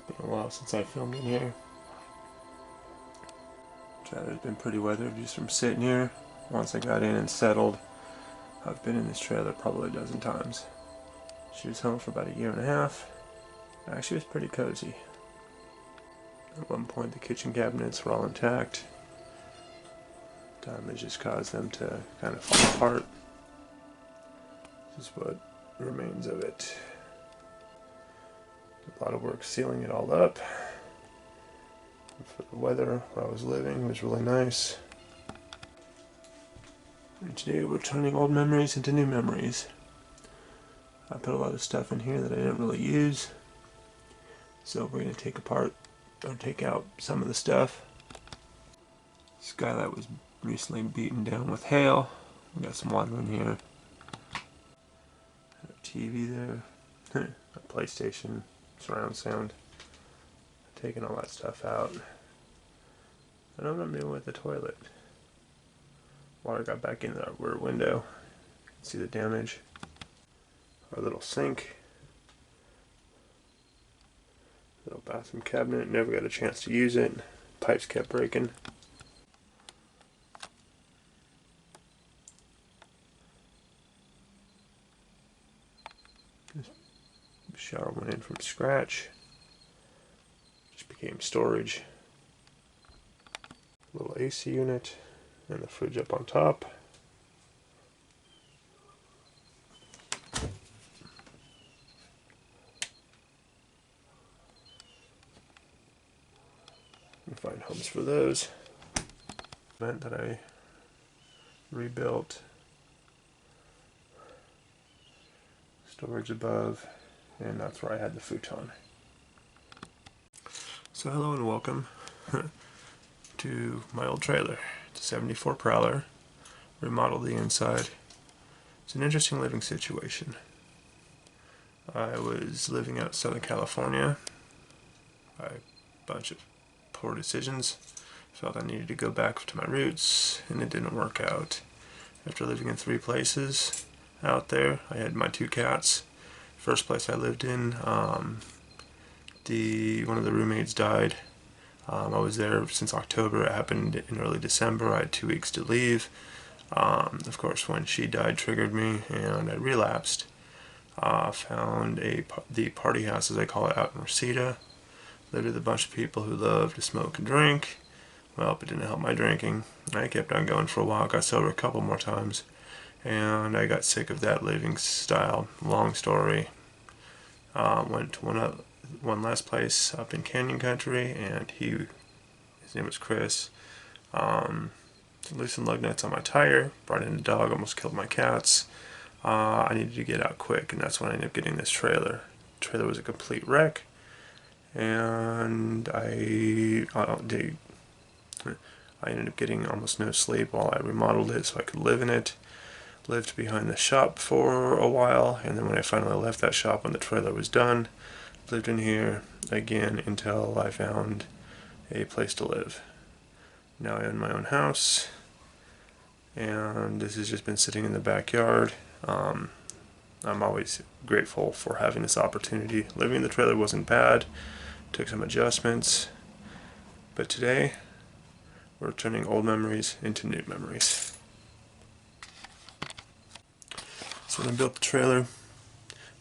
Been a while since I filmed in here. Trailer's been pretty weathered just from sitting here. Once I got in and settled, I've been in this trailer probably a dozen times. She was home for about a year and a half. Actually, it was pretty cozy. At one point, the kitchen cabinets were all intact. Damage just caused them to kind of fall apart. This is what remains of it. A lot of work sealing it all up. For the weather where I was living, it was really nice. And today we're turning old memories into new memories. I put a lot of stuff in here that I didn't really use, so we're going to take out some of the stuff. Skylight was recently beaten down with hail. We got some water in here. A TV there. A PlayStation, surround sound. Taking all that stuff out. I don't know what I'm doing with the toilet. Water got back in that rear window. See the damage. Our little sink. Little bathroom cabinet. Never got a chance to use it. Pipes kept breaking. This shower went in from scratch. Just became storage. Little AC unit. And the fridge up on top. Find homes for those. Vent that I rebuilt. Storage above, and that's where I had the futon. So hello and welcome to my old trailer. It's a 74 Prowler. Remodeled the inside. It's an interesting living situation. I was living out in Southern California by a bunch of poor decisions. Felt I needed to go back to my roots, and it didn't work out. After living in 3 places out there, I had my 2 cats. First place I lived in, one of the roommates died. I was there since October. It happened in early December. I had 2 weeks to leave. Of course, when she died, triggered me, and I relapsed. Found the party house, as I call it, out in Reseda. Lived with a bunch of people who loved to smoke and drink. Well, it didn't help my drinking. I kept on going for a while, got sober a couple more times, and I got sick of that living style. Long story. Went to one last place up in Canyon Country, and his name was Chris. Loosened lug nuts on my tire, brought in a dog, almost killed my cats. I needed to get out quick, and that's when I ended up getting this trailer. The trailer was a complete wreck. And I ended up getting almost no sleep while I remodeled it so I could live in it. Lived behind the shop for a while, and then when I finally left that shop when the trailer was done, lived in here again until I found a place to live. Now I own my own house, and this has just been sitting in the backyard. I'm always grateful for having this opportunity. Living in the trailer wasn't bad. Took some adjustments, but today we're turning old memories into new memories. So when I built the trailer,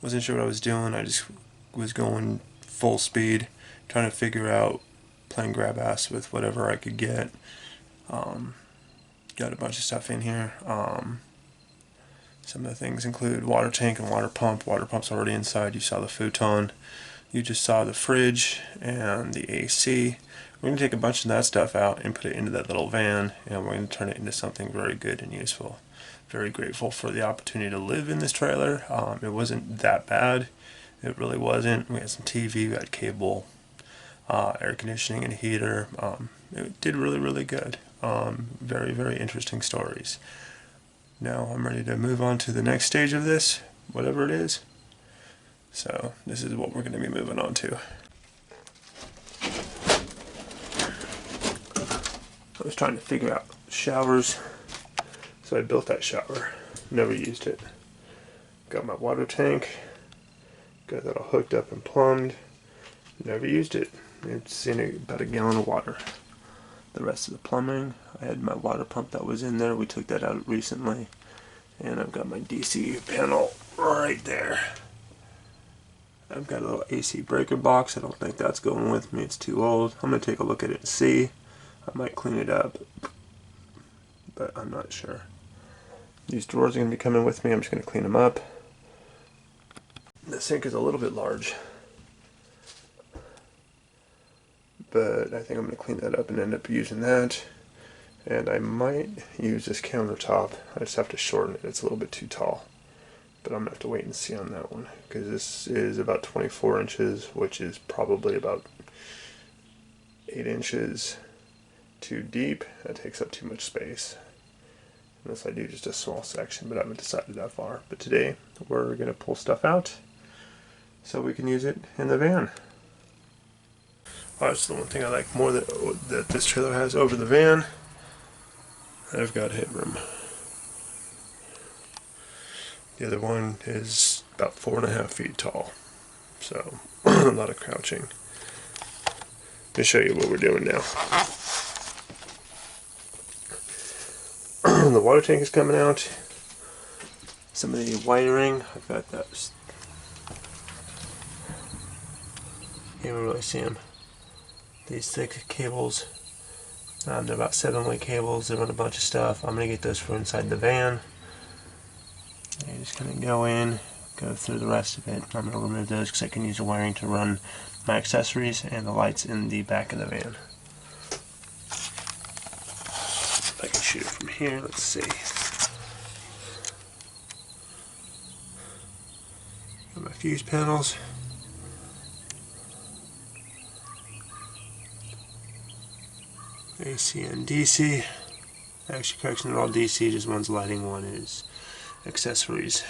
wasn't sure what I was doing. I just was going full speed, trying to figure out, playing grab ass with whatever I could get. Got a bunch of stuff in here. Some of the things include water tank and water pump. Water pump's already inside. You saw the futon. You just saw the fridge and the AC. We're going to take a bunch of that stuff out and put it into that little van, and we're going to turn it into something very good and useful. Very grateful for the opportunity to live in this trailer. It wasn't that bad. It really wasn't. We had some TV, we had cable, air conditioning and heater. It did really, really good. Very, very interesting stories. Now I'm ready to move on to the next stage of this, whatever it is. So this is what we're going to be moving on to. I was trying to figure out showers, so I built that shower. Never used it. Got my water tank, got that all hooked up and plumbed. Never used it. It's in about a gallon of water. The rest of the plumbing, I had my water pump that was in there. We took that out recently. And I've got my DC panel right there. I've got a little AC breaker box. I don't think that's going with me. It's too old. I'm going to take a look at it and see. I might clean it up, but I'm not sure. These drawers are going to be coming with me. I'm just going to clean them up. The sink is a little bit large, but I think I'm going to clean that up and end up using that. And I might use this countertop. I just have to shorten it. It's a little bit too tall. But I'm going to have to wait and see on that one, because this is about 24 inches, which is probably about 8 inches too deep. That takes up too much space. Unless I do just a small section, but I haven't decided that far. But today, we're going to pull stuff out so we can use it in the van. That's the one thing I like more that this trailer has over the van. I've got headroom. The other one is about 4.5 feet tall, so a lot of crouching. Let me show you what we're doing now. The water tank is coming out. Some of the wiring, I've got those. Can't really see them. These thick cables. They're about 7-way cables. They run a bunch of stuff. I'm going to get those for inside the van. And just kind of go in, go through the rest of it. I'm going to remove those because I can use the wiring to run my accessories and the lights in the back of the van. If I can shoot it from here, let's see. Got my fuse panels. AC and DC. Actually, correction, they're all DC, just one's lighting, one is accessories.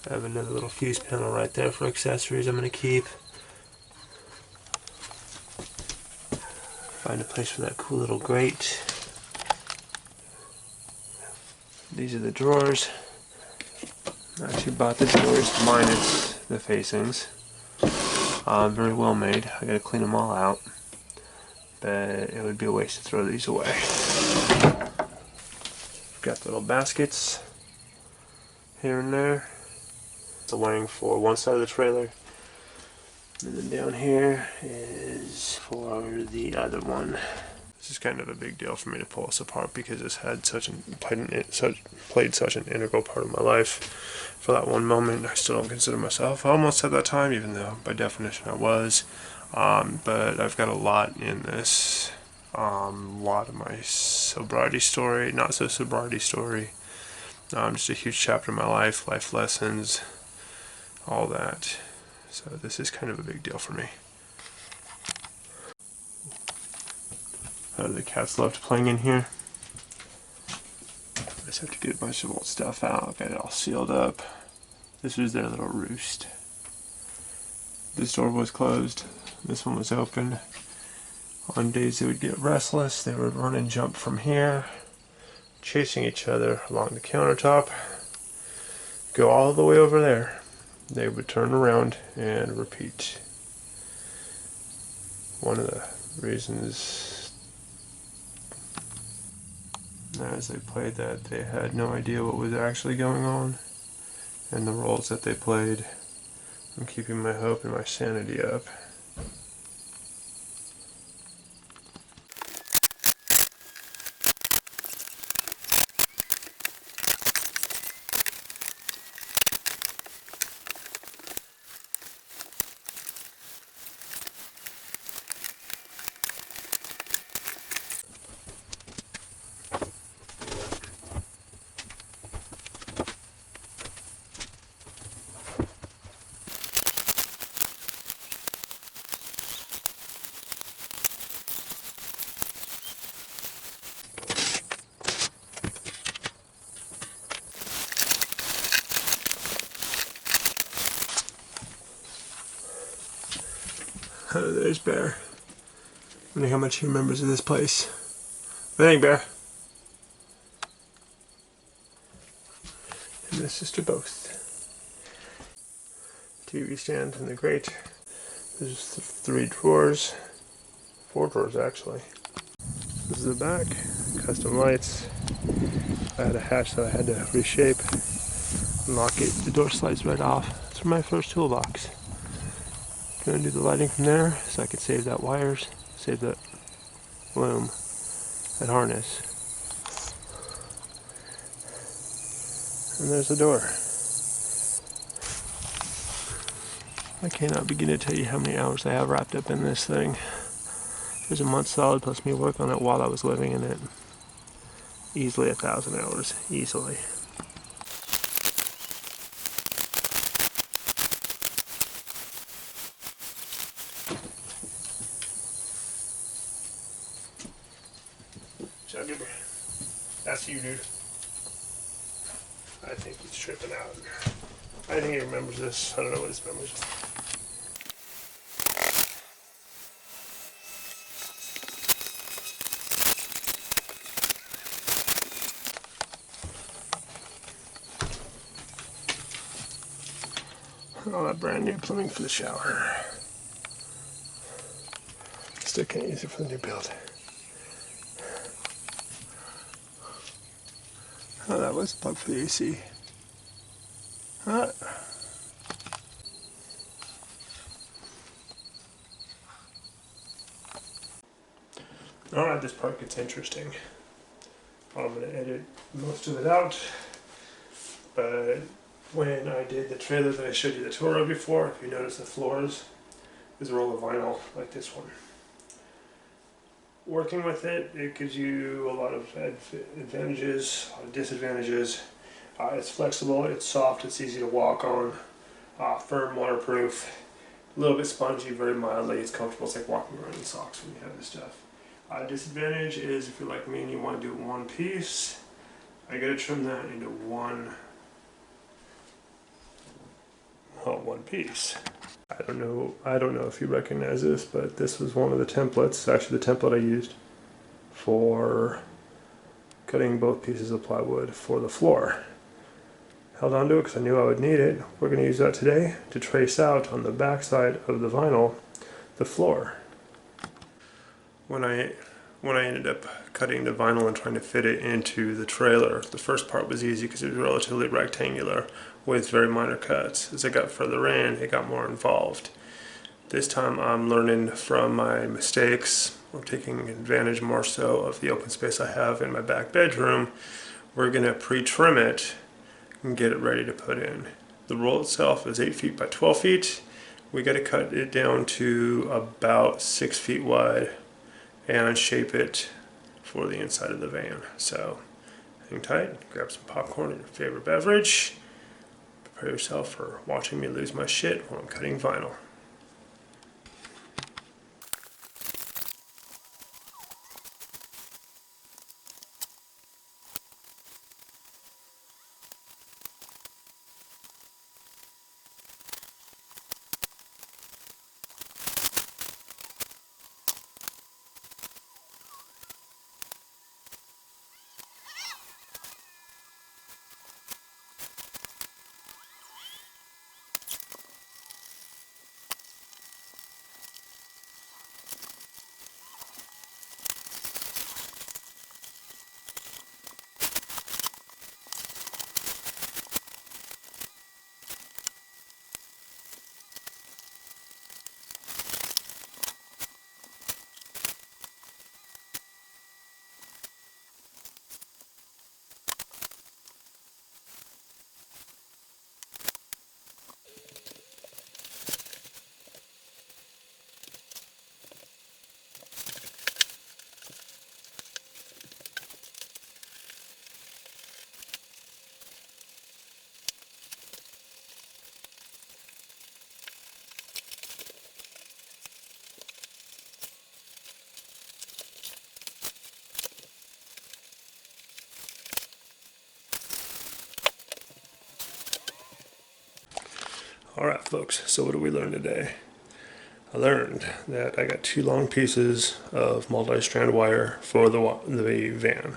I have another little fuse panel right there for accessories I'm going to keep. Find a place for that cool little grate. These are the drawers. I actually bought the drawers minus the facings. Very well made. I gotta clean them all out, but it would be a waste to throw these away. Got the little baskets here and there. The wiring for one side of the trailer, and then down here is for the other one. This is kind of a big deal for me to pull this apart because it's had played such an integral part of my life. For that one moment, I still don't consider myself almost at that time, even though by definition I was. But I've got a lot in this. A lot of my sobriety story, not so sobriety story. Just a huge chapter in my life lessons, all that. So this is kind of a big deal for me. The cats loved playing in here. I just have to get a bunch of old stuff out, got it all sealed up. This was their little roost. This door was closed, this one was open. On days they would get restless, they would run and jump from here, chasing each other along the countertop, go all the way over there. They would turn around and repeat. One of the reasons as they played that, they had no idea what was actually going on and the roles that they played. I'm keeping my hope and my sanity up. There's Bear. I wonder how much he remembers of this place. What do you think, Bear? And my sister both. TV stand and the grate. There's 3 drawers, 4 drawers actually. This is the back, custom lights. I had a hatch that I had to reshape, lock it, the door slides right off. It's from my first toolbox. Gonna do the lighting from there so I could save that wires, save that loom, that harness. And there's the door. I cannot begin to tell you how many hours I have wrapped up in this thing. There's a month solid plus me work on it while I was living in it. Easily 1,000 hours, easily. Chugger, that's you, dude. I think he's tripping out. I think he remembers this. I don't know what his memories are. All that brand new plumbing for the shower. Still can't use it for the new build. Oh, that was a plug for the AC. Huh? Alright, this part gets interesting. I'm going to edit most of it out, but when I did the trailer that I showed you the tour of before, if you notice the floors, is a roll of vinyl like this one. Working with it, it gives you a lot of advantages, a lot of disadvantages. It's flexible, it's soft, it's easy to walk on, firm, waterproof, a little bit spongy, very mildly. It's comfortable. It's like walking around in socks when you have this stuff. Disadvantage is if you're like me and you want to do it one piece, I gotta trim that into one piece. I don't know if you recognize this, but this was one of the templates, actually the template I used for cutting both pieces of plywood for the floor. Held on to it because I knew I would need it. We're going to use that today to trace out on the back side of the vinyl the floor. When I ended up cutting the vinyl and trying to fit it into the trailer, the first part was easy because it was relatively rectangular with very minor cuts. As I got further in, it got more involved. This time I'm learning from my mistakes. I'm taking advantage more so of the open space I have in my back bedroom. We're going to pre-trim it and get it ready to put in. The roll itself is 8 feet by 12 feet. We got to cut it down to about 6 feet wide and shape it for the inside of the van. So hang tight, grab some popcorn and your favorite beverage. Prepare yourself for watching me lose my shit while I'm cutting vinyl. Alright folks, so what did we learn today? I learned that I got 2 long pieces of multi-strand wire for the van.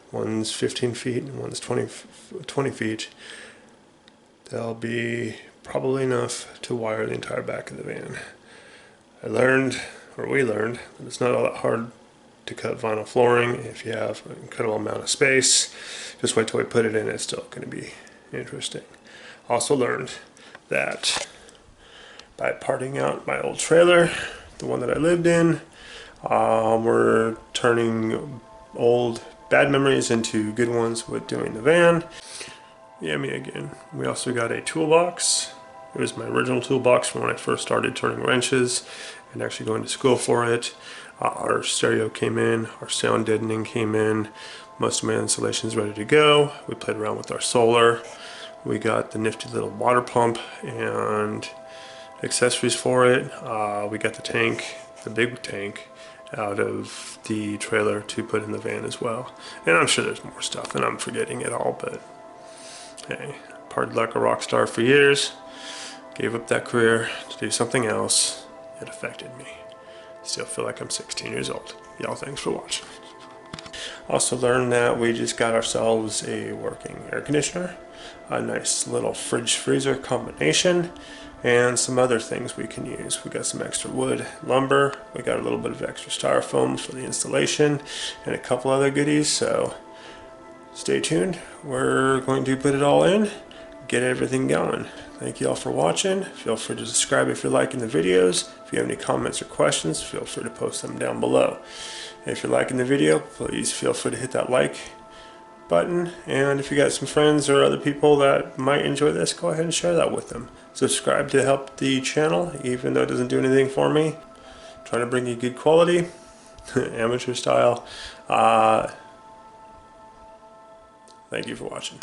One's 15 feet and one's 20 feet. They'll be probably enough to wire the entire back of the van. we learned that it's not all that hard to cut vinyl flooring if you have an incredible amount of space. Just wait till we put it in, it's still going to be interesting. Also learned that by parting out my old trailer, the one that I lived in, we're turning old bad memories into good ones with doing the van. Yeah, me again. We also got a toolbox. It was my original toolbox from when I first started turning wrenches and actually going to school for it. Our stereo came in, our sound deadening came in, most of my installation is ready to go. We played around with our solar. We got the nifty little water pump and accessories for it. We got the tank, the big tank, out of the trailer to put in the van as well. And I'm sure there's more stuff and I'm forgetting it all, but hey, partied like a rock star for years, gave up that career to do something else. It affected me. Still feel like I'm 16 years old. Y'all, thanks for watching. Also learned that we just got ourselves a working air conditioner, a nice little fridge freezer combination, and some other things we can use. We got some extra wood, lumber, we got a little bit of extra styrofoam for the installation, and a couple other goodies, so stay tuned. We're going to put it all in, get everything going. Thank you all for watching. Feel free to subscribe if you're liking the videos. If you have any comments or questions, feel free to post them down below. If you're liking the video, please feel free to hit that like button. And if you got some friends or other people that might enjoy this, go ahead and share that with them. Subscribe to help the channel, even though it doesn't do anything for me. Trying to bring you good quality, amateur style. Thank you for watching.